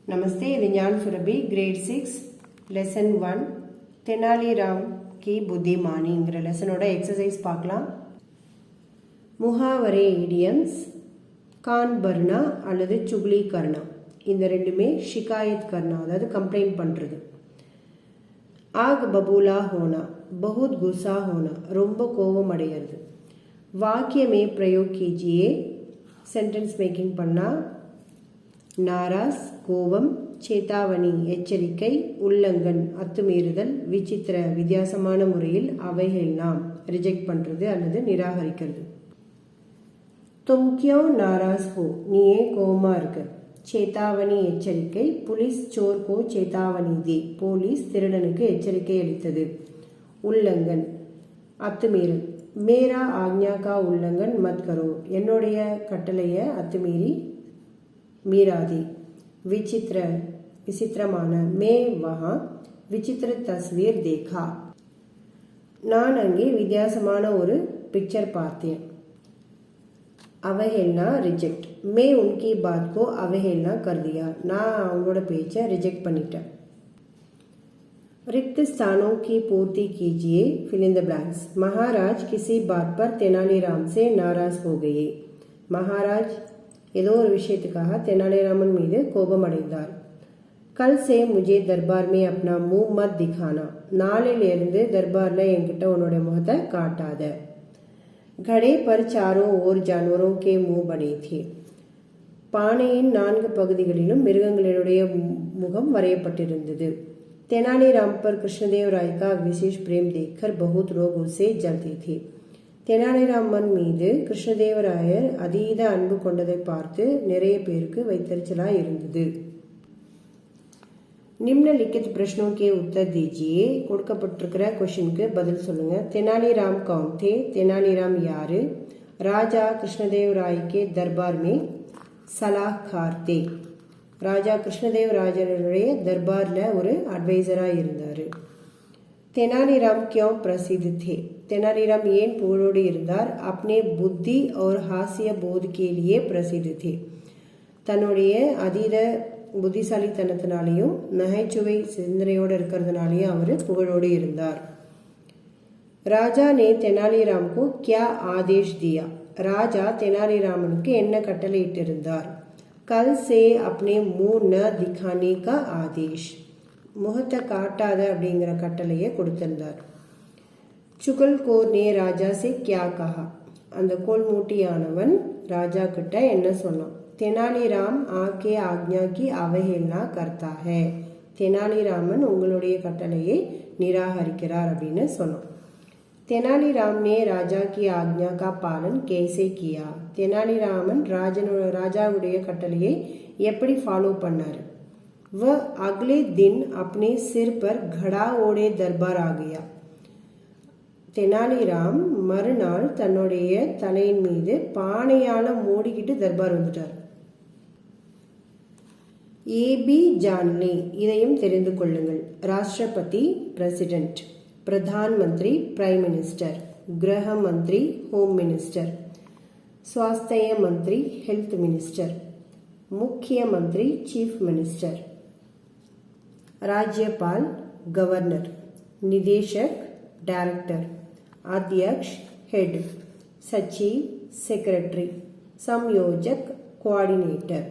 नमस्ते, இது ஞான் Surabhi great 6 lesson 1 Tenaliram கி புத்திமானிங்கிற லெசனோட exercise பார்க்கலாம். முஹாவரே இடியம்ஸ் கான் பர்னா அல்லது சுக்லி கர்னா, இந்த ரெண்டுமே ஷிகாயத் கர்னா அதாவது கம்ப்ளைண்ட் பண்ணுறது. ஆக் பபூலா ஹோனா பகுத் குஸ்ஸா ஹோனா, ரொம்ப கோபம் அடையிறது. வாக்கியமே பிரயோக் கீஜியே, சென்டென்ஸ் மேக்கிங் பண்ணால் நாராஸ் கோபம், சேதாவணி எச்சரிக்கை, உல்லங்கன் அத்துமீறுதல், விசித்திர வித்தியாசமான முறையில், அவைகள்லாம் ரிஜெக்ட் பண்ணுறது அல்லது நிராகரிக்கிறது. தும் கியோ நாராஸ் ஹோ, நீ ஏன் கோபமா இருக்க. சேதாவணி எச்சரிக்கை, புலிஸ் சோர் கோ சேதாவணி தே, போலீஸ் திருடனுக்கு எச்சரிக்கை அளித்தது. உல்லங்கன் அத்துமீறல், மேரா ஆக்ஞா கா உல்லங்கன் மத் கரோ, என்னுடைய கட்டளையை அத்துமீறி மீராதி. விசித்திர விசித்திரமான, மே வஹா விசித்திர தஸ்வீர் தேகா, நான் அங்கே வித்தியாசமான ஒரு பிக்சர் பார்த்தேன். அவஹேல்னா ரிஜெக்ட், மே உன்கி பாத் கோ அவஹேல்னா கர் தியா, நான் அவங்களோட பேச்சை ரிஜெக்ட் பண்ணிட்டேன். रिक्त स्थानों की पूर्ति कीजिए, फिल इन द ब्लैंक्स. महाराज किसी बात पर तेनालीराम से नाराज हो गए. महाराज ஏதோ ஒரு விஷயத்துக்காக தெனாலிராமன் மீது கோபம் அடைந்தார். கல் சே முஜே தர்பார் மே அப்னா முஹ் மத் திகானா, நாளிலிருந்து தர்பார்ல என்கிட்ட உன்னோட முகத்தை காட்டாத. घड़े पर चारों ओर जानवरों के मुंह बने थे. பானையின் 4 பகுதிகளிலும் மிருகங்களுடைய முகம் வரையப்பட்டிருந்தது. தெனாலிராம் पर कृष्णदेव राय का विशेष प्रेम देखकर बहुत लोग उससे जलते थे. தெனாலிராமன் மீது கிருஷ்ணதேவராயர் அதீத அன்பு கொண்டதை பார்த்து நிறைய பேருக்கு வைத்தறிச்சலாக இருந்தது. நிம்னலிখিত प्रश्नों के उत्तर दीजिए, கொடுக்கப்பட்டிருக்கிற क्वेश्चनக்கு பதில் சொல்லுங்க. தெனாலிராம் कौन थे, தெனாலிராம் யாரு. ராஜா கிருஷ்ணதேவராய के दरबार में सलाहकार थे, ராஜா கிருஷ்ணதேவராயருடைய தர்பார்ல ஒரு அட்வைசரா இருந்தாரு. தெனாலிராம் क्यों प्रसिद्ध थे, தெனாலிராம் ஏன் புகழோடு இருந்தார். अपने बुद्धि और हास्य बोध के लिए प्रसिद्ध थे, தன்னுடைய அதீத புத்திசாலித்தனத்தினாலையும் நகைச்சுவை சிந்தனையோடு இருக்கிறதுனாலையும் அவர் புகழோடு இருந்தார். ராஜா ने தெனாலிராம் को क्या आदेश दिया, ராஜா தெனாலிராமனுக்கு என்ன கட்டளையிட்டிருந்தார். कल से अपने मुंह न दिखाने का आदेश, முகத்தை காட்டாத அப்படிங்கிற கட்டளையை கொடுத்திருந்தார். சுகல்கோர் நே ராஜா சே கியா கஹா, அந்த கோல்மூட்டியானவன் ராஜா கிட்ட என்ன சொன்னான். தெனாலிராம் ஆகே ஆக்ஞா கி அவஹேல்னா கர்த்தா ஹே, தெனாலிராமன் உங்களுடைய கட்டளையை நிராகரிக்கிறார் அப்படின்னு சொன்னான். தெனாலிராம் நே ராஜா கி ஆக்ஞா கா பாலன் கேசே கியா, தெனாலிராமன் ராஜாவுடைய கட்டளையை எப்படி ஃபாலோ பண்ணாரு. वह अगले दिन अपने सिर पर घड़ा ओढ़े दरबार आ गया. தெனாலிராம் மறுநாள் தன்னுடைய தலையின் மீது பானையால மூடிக்கிட்டு தர்பார் வந்துட்டார். ஏபி ஜான்லே, இதையும் தெரிந்து கொள்ளுங்கள். ராஷ்டிரபதி president, Pradhan Mantri prime minister, கிரக மந்திரி ஹோம் மினிஸ்டர், स्वास्थ्य मंत्री हेल्थ मिनिस्टर, मुख्यमंत्री चीफ मिनिस्टर, राज्यपाल गवर्नर, निदेशक डायरेक्टर, अध्यक्ष हेड, सचिव सेक्रेटरी, संयोजक कोऑर्डिनेटर.